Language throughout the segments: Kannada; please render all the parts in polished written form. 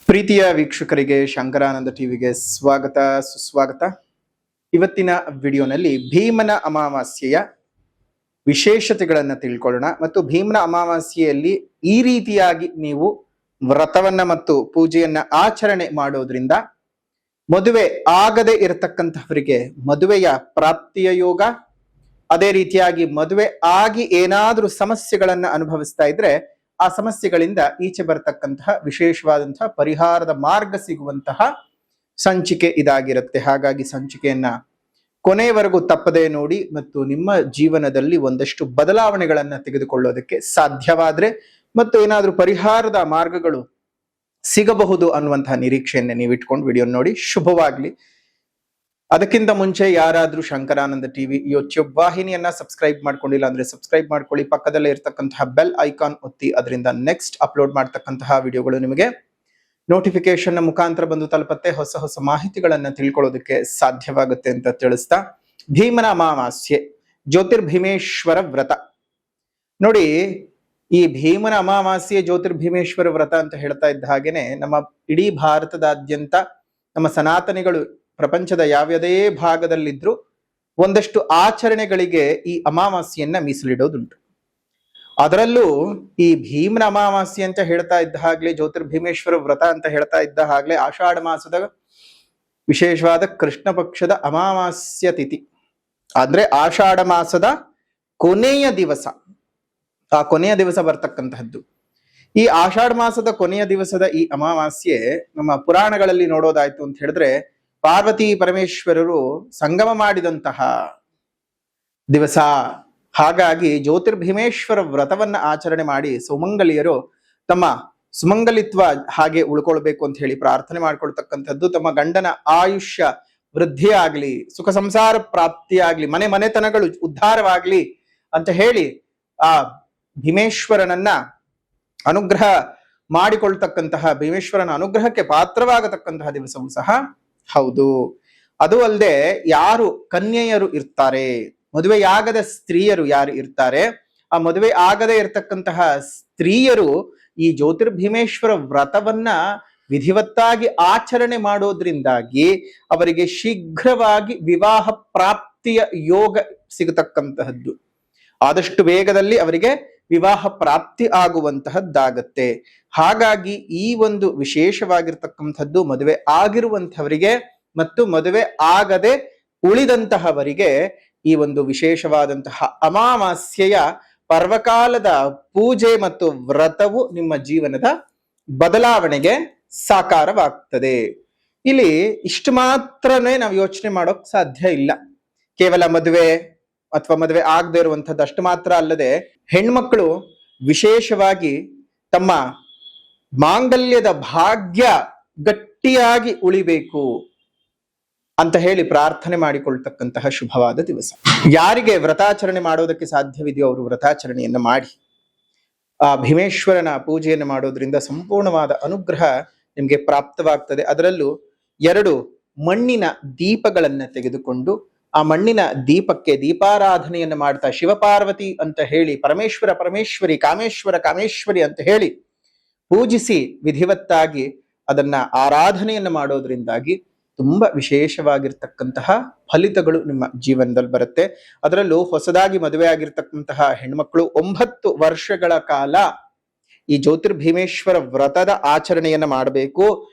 ಪ್ರೀತಿಯ ವೀಕ್ಷಕರಿಗೆ ಶಂಕರಾನಂದ ಟಿವಿಗೆ ಸ್ವಾಗತ ಸುಸ್ವಾಗತ. ಇವತ್ತಿನ ವಿಡಿಯೋನಲ್ಲಿ ಭೀಮನ ಅಮಾವಾಸ್ಯೆಯ ವಿಶೇಷತೆಗಳನ್ನು ತಿಳ್ಕೊಳ್ಳೋಣ ಮತ್ತು ಭೀಮನ ಅಮಾವಾಸ್ಯೆಯಲ್ಲಿ ಈ ರೀತಿಯಾಗಿ ನೀವು ವ್ರತವನ್ನ ಮತ್ತು ಪೂಜೆಯನ್ನ ಆಚರಣೆ ಮಾಡೋದ್ರಿಂದ ಮದುವೆ ಆಗದೆ ಇರತಕ್ಕಂತಹವರಿಗೆ ಮದುವೆಯ ಪ್ರಾಪ್ತಿಯ ಯೋಗ, ಅದೇ ರೀತಿಯಾಗಿ ಮದುವೆ ಆಗಿ ಏನಾದ್ರೂ ಸಮಸ್ಯೆಗಳನ್ನ ಅನುಭವಿಸ್ತಾ ಇದ್ರೆ ಆ ಸಮಸ್ಯೆಗಳಿಂದ ಈಚೆ ಬರತಕ್ಕಂತಹ ವಿಶೇಷವಾದಂತಹ ಪರಿಹಾರದ ಮಾರ್ಗ ಸಿಗುವಂತಹ ಸಂಚಿಕೆ ಇದಾಗಿರುತ್ತೆ. ಹಾಗಾಗಿ ಸಂಚಿಕೆಯನ್ನ ಕೊನೆಯವರೆಗೂ ತಪ್ಪದೆ ನೋಡಿ ಮತ್ತು ನಿಮ್ಮ ಜೀವನದಲ್ಲಿ ಒಂದಷ್ಟು ಬದಲಾವಣೆಗಳನ್ನ ತೆಗೆದುಕೊಳ್ಳೋದಕ್ಕೆ ಸಾಧ್ಯವಾದ್ರೆ ಮತ್ತು ಏನಾದ್ರೂ ಪರಿಹಾರದ ಮಾರ್ಗಗಳು ಸಿಗಬಹುದು ಅನ್ನುವಂತಹ ನಿರೀಕ್ಷೆಯನ್ನ ನೀವು ಇಟ್ಕೊಂಡು ವಿಡಿಯೋ ನೋಡಿ. ಶುಭವಾಗ್ಲಿ. ಅದಕ್ಕಿಂತ ಮುಂಚೆ ಯಾರಾದ್ರೂ ಶಂಕರಾನಂದ ಟಿವಿ ಯೂಟ್ಯೂಬ್ ವಾಹಿನಿಯನ್ನ ಸಬ್ಸ್ಕ್ರೈಬ್ ಮಾಡ್ಕೊಂಡಿಲ್ಲ ಅಂದ್ರೆ ಸಬ್ಸ್ಕ್ರೈಬ್ ಮಾಡ್ಕೊಳ್ಳಿ. ಪಕ್ಕದಲ್ಲೇ ಇರ್ತಕ್ಕಂತಹ ಬೆಲ್ ಐಕಾನ್ ಒತ್ತಿ, ಅದರಿಂದ ನೆಕ್ಸ್ಟ್ ಅಪ್ಲೋಡ್ ಮಾಡ್ತಕ್ಕಂತಹ ವಿಡಿಯೋಗಳು ನಿಮಗೆ ನೋಟಿಫಿಕೇಶನ್ ಮುಖಾಂತರ ಬಂದು ತಲುಪತ್ತೆ. ಹೊಸ ಹೊಸ ಮಾಹಿತಿಗಳನ್ನ ತಿಳ್ಕೊಳ್ಳೋದಕ್ಕೆ ಸಾಧ್ಯವಾಗುತ್ತೆ ಅಂತ ತಿಳಿಸ್ತಾ, ಭೀಮನ ಅಮಾವಾಸ್ಯೆ ಜ್ಯೋತಿರ್ಭೀಮೇಶ್ವರ ವ್ರತ ನೋಡಿ. ಈ ಭೀಮನ ಅಮಾವಾಸ್ಯೆ ಜ್ಯೋತಿರ್ಭೀಮೇಶ್ವರ ವ್ರತ ಅಂತ ಹೇಳ್ತಾ ಇದ್ದ ಹಾಗೇನೆ ನಮ್ಮ ಇಡೀ ಭಾರತದಾದ್ಯಂತ ನಮ್ಮ ಸನಾತನಿಗಳು ಪ್ರಪಂಚದ ಯಾವ್ಯಾವುದೇ ಭಾಗದಲ್ಲಿದ್ರು ಒಂದಷ್ಟು ಆಚರಣೆಗಳಿಗೆ ಈ ಅಮಾವಾಸ್ಯೆಯನ್ನ ಮೀಸಲಿಡೋದುಂಟು. ಅದರಲ್ಲೂ ಈ ಭೀಮನ ಅಮಾವಾಸ್ಯೆ ಅಂತ ಹೇಳ್ತಾ ಇದ್ದ ಹಾಗ್ಲೇ, ಜ್ಯೋತಿರ್ಭೀಮೇಶ್ವರ ವ್ರತ ಅಂತ ಹೇಳ್ತಾ ಇದ್ದ ಹಾಗ್ಲೇ ಆಷಾಢ ಮಾಸದ ವಿಶೇಷವಾದ ಕೃಷ್ಣ ಪಕ್ಷದ ಅಮಾವಾಸ್ಯ ತಿಥಿ ಅಂದ್ರೆ ಆಷಾಢ ಮಾಸದ ಕೊನೆಯ ದಿವಸ, ಆ ಕೊನೆಯ ದಿವಸ ಬರ್ತಕ್ಕಂತಹದ್ದು. ಈ ಆಷಾಢ ಮಾಸದ ಕೊನೆಯ ದಿವಸದ ಈ ಅಮಾವಾಸ್ಯೆ ನಮ್ಮ ಪುರಾಣಗಳಲ್ಲಿ ನೋಡೋದಾಯ್ತು ಅಂತ ಹೇಳಿದ್ರೆ ಪಾರ್ವತಿ ಪರಮೇಶ್ವರರು ಸಂಗಮ ಮಾಡಿದಂತಹ ದಿವಸ. ಹಾಗಾಗಿ ಜ್ಯೋತಿರ್ಭೀಮೇಶ್ವರ ವ್ರತವನ್ನ ಆಚರಣೆ ಮಾಡಿ ಸುಮಂಗಲಿಯರು ತಮ್ಮ ಸುಮಂಗಲಿತ್ವ ಹಾಗೆ ಉಳ್ಕೊಳ್ಬೇಕು ಅಂತ ಹೇಳಿ ಪ್ರಾರ್ಥನೆ ಮಾಡ್ಕೊಳ್ತಕ್ಕಂಥದ್ದು. ತಮ್ಮ ಗಂಡನ ಆಯುಷ್ಯ ವೃದ್ಧಿ ಆಗ್ಲಿ, ಸುಖ ಸಂಸಾರ ಪ್ರಾಪ್ತಿಯಾಗ್ಲಿ, ಮನೆತನಗಳು ಉದ್ಧಾರವಾಗ್ಲಿ ಅಂತ ಹೇಳಿ ಆ ಭೀಮೇಶ್ವರನನ್ನ ಅನುಗ್ರಹ ಮಾಡಿಕೊಳ್ತಕ್ಕಂತಹ, ಭೀಮೇಶ್ವರನ ಅನುಗ್ರಹಕ್ಕೆ ಪಾತ್ರವಾಗತಕ್ಕಂತಹ ದಿವಸವೂ ಸಹ ಹೌದು. ಅದು ಅಲ್ಲದೆ ಯಾರು ಕನ್ಯೆಯರು ಇರ್ತಾರೆ, ಮದುವೆಯಾಗದ ಸ್ತ್ರೀಯರು ಯಾರು ಇರ್ತಾರೆ, ಆ ಮದುವೆ ಆಗದೆ ಇರತಕ್ಕಂತಹ ಸ್ತ್ರೀಯರು ಈ ಜ್ಯೋತಿರ್ಭೀಮೇಶ್ವರ ವ್ರತವನ್ನ ವಿಧಿವತ್ತಾಗಿ ಆಚರಣೆ ಮಾಡೋದ್ರಿಂದಾಗಿ ಅವರಿಗೆ ಶೀಘ್ರವಾಗಿ ವಿವಾಹ ಪ್ರಾಪ್ತಿಯ ಯೋಗ ಸಿಗತಕ್ಕಂತಹದ್ದು. ಆದಷ್ಟು ವೇಗದಲ್ಲಿ ಅವರಿಗೆ ವಿವಾಹ ಪ್ರಾಪ್ತಿ ಆಗುವಂತಹದ್ದಾಗತ್ತೆ. ಹಾಗಾಗಿ ಈ ಒಂದು ವಿಶೇಷವಾಗಿರ್ತಕ್ಕಂಥದ್ದು ಮದುವೆ ಆಗಿರುವಂತಹವರಿಗೆ ಮತ್ತು ಮದುವೆ ಆಗದೆ ಉಳಿದಂತಹವರಿಗೆ ಈ ಒಂದು ವಿಶೇಷವಾದಂತಹ ಅಮಾವಾಸ್ಯೆಯ ಪರ್ವಕಾಲದ ಪೂಜೆ ಮತ್ತು ವ್ರತವು ನಿಮ್ಮ ಜೀವನದ ಬದಲಾವಣೆಗೆ ಸಾಕಾರವಾಗ್ತದೆ. ಇಲ್ಲಿ ಇಷ್ಟು ಮಾತ್ರನೇ ನಾವು ಯೋಚನೆ ಮಾಡೋಕ್ ಸಾಧ್ಯ ಇಲ್ಲ. ಕೇವಲ ಮದುವೆ ಅಥವಾ ಮದುವೆ ಆಗದೆ ಇರುವಂತಹದ್ದು ಅಷ್ಟು ಮಾತ್ರ ಅಲ್ಲದೆ, ಹೆಣ್ಮಕ್ಳು ವಿಶೇಷವಾಗಿ ತಮ್ಮ ಮಾಂಗಲ್ಯದ ಭಾಗ್ಯ ಗಟ್ಟಿಯಾಗಿ ಉಳಿಬೇಕು ಅಂತ ಹೇಳಿ ಪ್ರಾರ್ಥನೆ ಮಾಡಿಕೊಳ್ತಕ್ಕಂತಹ ಶುಭವಾದ ದಿವಸ. ಯಾರಿಗೆ ವ್ರತಾಚರಣೆ ಮಾಡೋದಕ್ಕೆ ಸಾಧ್ಯವಿದೆಯೋ ಅವರು ವ್ರತಾಚರಣೆಯನ್ನ ಮಾಡಿ ಆ ಭೀಮೇಶ್ವರನ ಪೂಜೆಯನ್ನು ಮಾಡೋದ್ರಿಂದ ಸಂಪೂರ್ಣವಾದ ಅನುಗ್ರಹ ನಿಮ್ಗೆ ಪ್ರಾಪ್ತವಾಗ್ತದೆ. ಅದರಲ್ಲೂ 2 ಮಣ್ಣಿನ ದೀಪಗಳನ್ನ ತೆಗೆದುಕೊಂಡು ಆ ಮಣ್ಣಿನ ದೀಪಕ್ಕೆ ದೀಪಾರಾಧನೆಯನ್ನು ಮಾಡ್ತಾ ಶಿವಪಾರ್ವತಿ ಅಂತ ಹೇಳಿ, ಪರಮೇಶ್ವರ ಪರಮೇಶ್ವರಿ, ಕಾಮೇಶ್ವರ ಕಾಮೇಶ್ವರಿ ಅಂತ ಹೇಳಿ ಪೂಜಿಸಿ ವಿಧಿವತ್ತಾಗಿ ಅದನ್ನ ಆರಾಧನೆಯನ್ನು ಮಾಡೋದ್ರಿಂದಾಗಿ ತುಂಬಾ ವಿಶೇಷವಾಗಿರ್ತಕ್ಕಂತಹ ಫಲಿತಗಳು ನಿಮ್ಮ ಜೀವನದಲ್ಲಿ ಬರುತ್ತೆ. ಅದರಲ್ಲೂ ಹೊಸದಾಗಿ ಮದುವೆ ಆಗಿರ್ತಕ್ಕಂತಹ ಹೆಣ್ಮಕ್ಳು 9 ವರ್ಷಗಳ ಕಾಲ ಈ ಜ್ಯೋತಿರ್ಭೀಮೇಶ್ವರ ವ್ರತದ ಆಚರಣೆಯನ್ನ ಮಾಡಬೇಕು.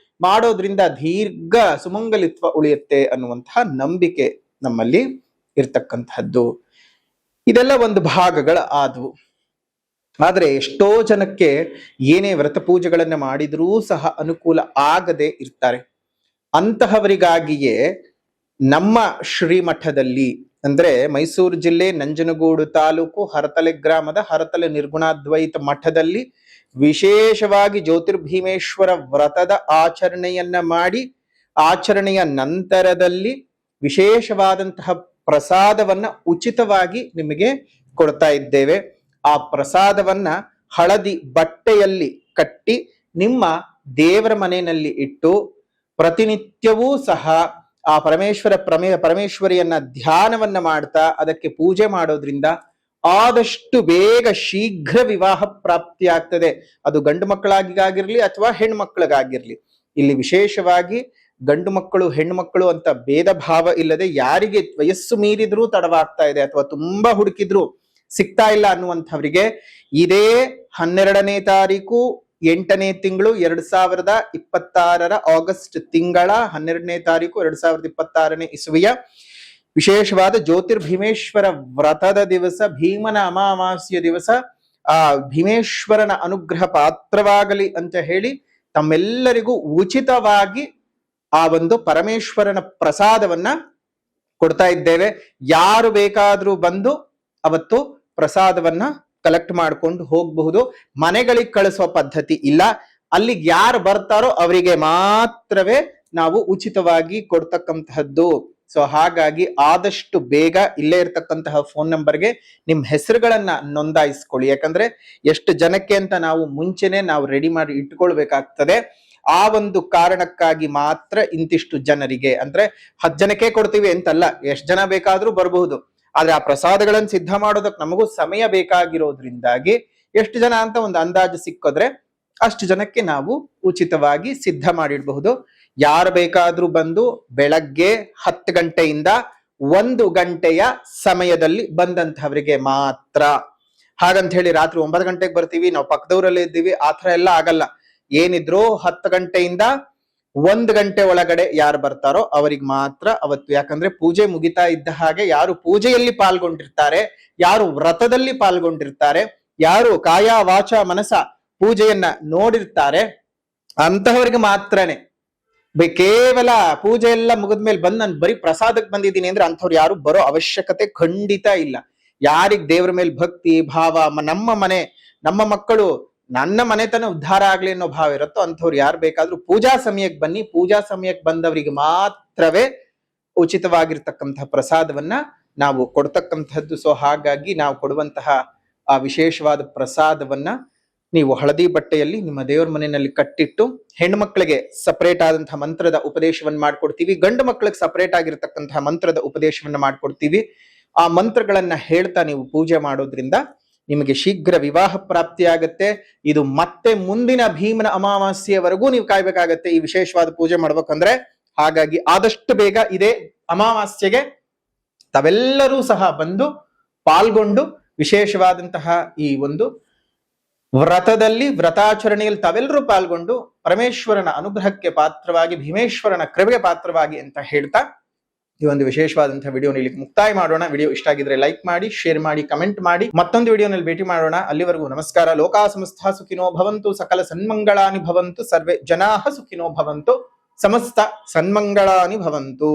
ಮಾಡೋದ್ರಿಂದ ದೀರ್ಘ ಸುಮಂಗಲಿತ್ವ ಉಳಿಯುತ್ತೆ ಅನ್ನುವಂತಹ ನಂಬಿಕೆ ನಮ್ಮಲ್ಲಿ ಇರ್ತಕ್ಕಂತಹದ್ದು. ಇದೆಲ್ಲ ಒಂದು ಭಾಗಗಳ ಆದವು. ಆದ್ರೆ ಎಷ್ಟೋ ಜನಕ್ಕೆ ಏನೇ ವ್ರತ ಪೂಜೆಗಳನ್ನ ಮಾಡಿದ್ರೂ ಸಹ ಅನುಕೂಲ ಆಗದೆ ಇರ್ತಾರೆ. ಅಂತಹವರಿಗಾಗಿಯೇ ನಮ್ಮ ಶ್ರೀಮಠದಲ್ಲಿ ಅಂದ್ರೆ ಮೈಸೂರು ಜಿಲ್ಲೆ ನಂಜನಗೂಡು ತಾಲೂಕು ಹರತಲೆ ಗ್ರಾಮದ ಹರತಲೆ ನಿರ್ಗುಣಾದ್ವೈತ ಮಠದಲ್ಲಿ ವಿಶೇಷವಾಗಿ ಜ್ಯೋತಿರ್ಭೀಮೇಶ್ವರ ವ್ರತದ ಆಚರಣೆಯನ್ನ ಮಾಡಿ, ಆಚರಣೆಯ ನಂತರದಲ್ಲಿ ವಿಶೇಷವಾದಂತಹ ಪ್ರಸಾದವನ್ನ ಉಚಿತವಾಗಿ ನಿಮಗೆ ಕೊಡ್ತಾ ಇದ್ದೇವೆ. ಆ ಪ್ರಸಾದವನ್ನ ಹಳದಿ ಬಟ್ಟೆಯಲ್ಲಿ ಕಟ್ಟಿ ನಿಮ್ಮ ದೇವರ ಮನೆಯಲ್ಲಿ ಇಟ್ಟು ಪ್ರತಿನಿತ್ಯವೂ ಸಹ ಆ ಪರಮೇಶ್ವರಿಯನ್ನ ಧ್ಯಾನವನ್ನ ಮಾಡ್ತಾ ಅದಕ್ಕೆ ಪೂಜೆ ಮಾಡೋದ್ರಿಂದ ಆದಷ್ಟು ಬೇಗ ಶೀಘ್ರ ವಿವಾಹ ಪ್ರಾಪ್ತಿ ಆಗ್ತದೆ. ಅದು ಗಂಡು ಮಕ್ಕಳಾಗಿರ್ಲಿ ಅಥವಾ ಹೆಣ್ಣು ಮಕ್ಕಳಿಗಾಗಿರ್ಲಿ. ಇಲ್ಲಿ ವಿಶೇಷವಾಗಿ ಗಂಡು ಮಕ್ಕಳು ಹೆಣ್ಣು ಮಕ್ಕಳು ಅಂತ ಭೇದ ಭಾವ ಇಲ್ಲದೆ ಯಾರಿಗೆ ವಯಸ್ಸು ಮೀರಿದ್ರೂ ತಡವಾಗ್ತಾ ಇದೆ ಅಥವಾ ತುಂಬಾ ಹುಡುಕಿದ್ರು ಸಿಗ್ತಾ ಇಲ್ಲ ಅನ್ನುವಂಥವರಿಗೆ ಇದೇ 12ನೇ ತಾರೀಕು 8ನೇ ತಿಂಗಳು 2026 ಆಗಸ್ಟ್ ತಿಂಗಳ 12ನೇ ತಾರೀಕು 2026 ಇಸವಿಯ ವಿಶೇಷವಾದ ಜ್ಯೋತಿರ್ಭೀಮೇಶ್ವರ ವ್ರತದ ದಿವಸ, ಭೀಮನ ಅಮಾವಾಸ್ಯ ದಿವಸ ಆ ಭೀಮೇಶ್ವರನ ಅನುಗ್ರಹ ಪಾತ್ರವಾಗಲಿ ಅಂತ ಹೇಳಿ ತಮ್ಮೆಲ್ಲರಿಗೂ ಉಚಿತವಾಗಿ ಆ ಒಂದು ಪರಮೇಶ್ವರನ ಪ್ರಸಾದವನ್ನ ಕೊಡ್ತಾ ಇದ್ದೇವೆ. ಯಾರು ಬೇಕಾದ್ರೂ ಬಂದು ಅವತ್ತು ಪ್ರಸಾದವನ್ನ ಕಲೆಕ್ಟ್ ಮಾಡ್ಕೊಂಡು ಹೋಗಬಹುದು. ಮನೆಗಳಿಗೆ ಕಳಿಸುವ ಪದ್ಧತಿ ಇಲ್ಲ. ಅಲ್ಲಿಗೆ ಯಾರು ಬರ್ತಾರೋ ಅವರಿಗೆ ಮಾತ್ರವೇ ನಾವು ಉಚಿತವಾಗಿ ಕೊಡ್ತಕ್ಕಂತಹದ್ದು. ಸೊ ಹಾಗಾಗಿ ಆದಷ್ಟು ಬೇಗ ಇಲ್ಲೇ ಇರ್ತಕ್ಕಂತಹ ಫೋನ್ ನಂಬರ್ಗೆ ನಿಮ್ ಹೆಸರುಗಳನ್ನ ನೋಂದಾಯಿಸ್ಕೊಳ್ಳಿ. ಯಾಕಂದ್ರೆ ಎಷ್ಟು ಜನಕ್ಕೆ ಅಂತ ನಾವು ಮುಂಚೆನೆ ನಾವು ರೆಡಿ ಮಾಡಿ ಇಟ್ಕೊಳ್ಬೇಕಾಗ್ತದೆ. ಆ ಒಂದು ಕಾರಣಕ್ಕಾಗಿ ಮಾತ್ರ ಇಂತಿಷ್ಟು ಜನರಿಗೆ, ಅಂದ್ರೆ 10 ಜನಕ್ಕೆ ಕೊಡ್ತೀವಿ ಅಂತಲ್ಲ, ಎಷ್ಟು ಜನ ಬೇಕಾದ್ರೂ ಬರಬಹುದು. ಆದ್ರೆ ಆ ಪ್ರಸಾದಗಳನ್ನು ಸಿದ್ಧ ಮಾಡೋದಕ್ಕೆ ನಮಗೂ ಸಮಯ ಬೇಕಾಗಿರೋದ್ರಿಂದಾಗಿ ಎಷ್ಟು ಜನ ಅಂತ ಒಂದು ಅಂದಾಜು ಸಿಕ್ಕಿದ್ರೆ ಅಷ್ಟು ಜನಕ್ಕೆ ನಾವು ಉಚಿತವಾಗಿ ಸಿದ್ಧ ಮಾಡಿಡಬಹುದು. ಯಾರು ಬೇಕಾದ್ರೂ ಬಂದು ಬೆಳಗ್ಗೆ 10 ಗಂಟೆಯಿಂದ 1 ಗಂಟೆಯ ಸಮಯದಲ್ಲಿ ಬಂದಂತಹವರಿಗೆ ಮಾತ್ರ. ಹಾಗಂತ ಹೇಳಿ ರಾತ್ರಿ 9 ಗಂಟೆಗೆ ಬರ್ತೀವಿ, ನಾವು ಪಕ್ಕದವರಲ್ಲೇ ಇದ್ದೀವಿ, ಆ ಥರ ಎಲ್ಲ ಆಗಲ್ಲ. ಏನಿದ್ರು 10 ಗಂಟೆಯಿಂದ 1 ಗಂಟೆ ಒಳಗಡೆ ಯಾರು ಬರ್ತಾರೋ ಅವರಿಗೆ ಮಾತ್ರ ಅವತ್ತು. ಯಾಕಂದ್ರೆ ಪೂಜೆ ಮುಗಿತಾ ಇದ್ದ ಹಾಗೆ ಯಾರು ಪೂಜೆಯಲ್ಲಿ ಪಾಲ್ಗೊಂಡಿರ್ತಾರೆ, ಯಾರು ವ್ರತದಲ್ಲಿ ಪಾಲ್ಗೊಂಡಿರ್ತಾರೆ, ಯಾರು ಕಾಯ ವಾಚ ಮನಸ ಪೂಜೆಯನ್ನ ನೋಡಿರ್ತಾರೆ ಅಂತಹವರಿಗೆ ಮಾತ್ರನೇ. ಕೇವಲ ಪೂಜೆ ಎಲ್ಲ ಮುಗಿದ್ಮೇಲೆ ಬಂದು ನಾನು ಬರೀ ಪ್ರಸಾದಕ್ಕೆ ಬಂದಿದ್ದೀನಿ ಅಂದ್ರೆ ಅಂಥವ್ರು ಯಾರು ಬರೋ ಅವಶ್ಯಕತೆ ಖಂಡಿತ ಇಲ್ಲ. ಯಾರಿಗ್ ದೇವ್ರ ಮೇಲೆ ಭಕ್ತಿ ಭಾವ, ನಮ್ಮ ಮನೆ ನಮ್ಮ ಮಕ್ಕಳು ನನ್ನ ಮನೆತನ ಉದ್ಧಾರ ಆಗ್ಲಿ ಅನ್ನೋ ಭಾವ ಇರುತ್ತೋ ಅಂಥವ್ರು ಯಾರು ಬೇಕಾದ್ರೂ ಪೂಜಾ ಸಮಯಕ್ಕೆ ಬನ್ನಿ. ಪೂಜಾ ಸಮಯಕ್ಕೆ ಬಂದವರಿಗೆ ಮಾತ್ರವೇ ಉಚಿತವಾಗಿರ್ತಕ್ಕಂತಹ ಪ್ರಸಾದವನ್ನ ನಾವು ಕೊಡ್ತಕ್ಕಂಥದ್ದು. ಸೊ ಹಾಗಾಗಿ ನಾವು ಕೊಡುವಂತಹ ಆ ವಿಶೇಷವಾದ ಪ್ರಸಾದವನ್ನ ನೀವು ಹಳದಿ ಬಟ್ಟೆಯಲ್ಲಿ ನಿಮ್ಮ ದೇವರ ಮನೆಯಲ್ಲಿ ಕಟ್ಟಿಟ್ಟು, ಹೆಣ್ಣು ಮಕ್ಕಳಿಗೆ ಸಪರೇಟ್ ಆದಂತಹ ಮಂತ್ರದ ಉಪದೇಶವನ್ನ ಮಾಡ್ಕೊಡ್ತೀವಿ, ಗಂಡು ಮಕ್ಕಳಿಗೆ ಸಪರೇಟ್ ಆಗಿರ್ತಕ್ಕಂತಹ ಮಂತ್ರದ ಉಪದೇಶವನ್ನ ಮಾಡ್ಕೊಡ್ತೀವಿ. ಆ ಮಂತ್ರಗಳನ್ನ ಹೇಳ್ತಾ ನೀವು ಪೂಜೆ ಮಾಡೋದ್ರಿಂದ ನಿಮಗೆ ಶೀಘ್ರ ವಿವಾಹ ಪ್ರಾಪ್ತಿಯಾಗತ್ತೆ. ಇದು ಮತ್ತೆ ಮುಂದಿನ ಭೀಮನ ಅಮಾವಾಸ್ಯೆಯವರೆಗೂ ನೀವು ಕಾಯ್ಬೇಕಾಗತ್ತೆ ಈ ವಿಶೇಷವಾದ ಪೂಜೆ ಮಾಡ್ಬೇಕಂದ್ರೆ. ಹಾಗಾಗಿ ಆದಷ್ಟು ಬೇಗ ಇದೇ ಅಮಾವಾಸ್ಯೆಗೆ ತಾವೆಲ್ಲರೂ ಸಹ ಬಂದು ಪಾಲ್ಗೊಂಡು ವಿಶೇಷವಾದಂತಹ ಈ ಒಂದು ವ್ರತದಲ್ಲಿ, ವ್ರತಾಚರಣೆಯಲ್ಲಿ ತಾವೆಲ್ಲರೂ ಪಾಲ್ಗೊಂಡು ಪರಮೇಶ್ವರನ ಅನುಗ್ರಹಕ್ಕೆ ಪಾತ್ರವಾಗಿ, ಭೀಮೇಶ್ವರನ ಕೃಪೆಗೆ ಪಾತ್ರವಾಗಿ ಅಂತ ಹೇಳ್ತಾ ಈ ಒಂದು ವಿಶೇಷವಾದಂತಹ ವಿಡಿಯೋನ ಇಲ್ಲಿ ಮುಕ್ತಾಯ ಮಾಡೋಣ. ವಿಡಿಯೋ ಇಷ್ಟ ಆಗಿದ್ರೆ ಲೈಕ್ ಮಾಡಿ, ಶೇರ್ ಮಾಡಿ, ಕಮೆಂಟ್ ಮಾಡಿ. ಮತ್ತೊಂದು ವಿಡಿಯೋನಲ್ಲಿ ಭೇಟಿ ಮಾಡೋಣ. ಅಲ್ಲಿವರೆಗೂ ನಮಸ್ಕಾರ. ಲೋಕಾ ಸಮಸ್ತ ಸುಖಿನೋ ಭವಂತು, ಸಕಲ ಸನ್ಮಂಗಳಾನಿ ಭವಂತು, ಸರ್ವೇ ಜನಾಃ ಸುಖಿನೋ ಭವಂತು, ಸಮಸ್ತ ಸನ್ಮಂಗಳಾನಿ ಭವಂತು.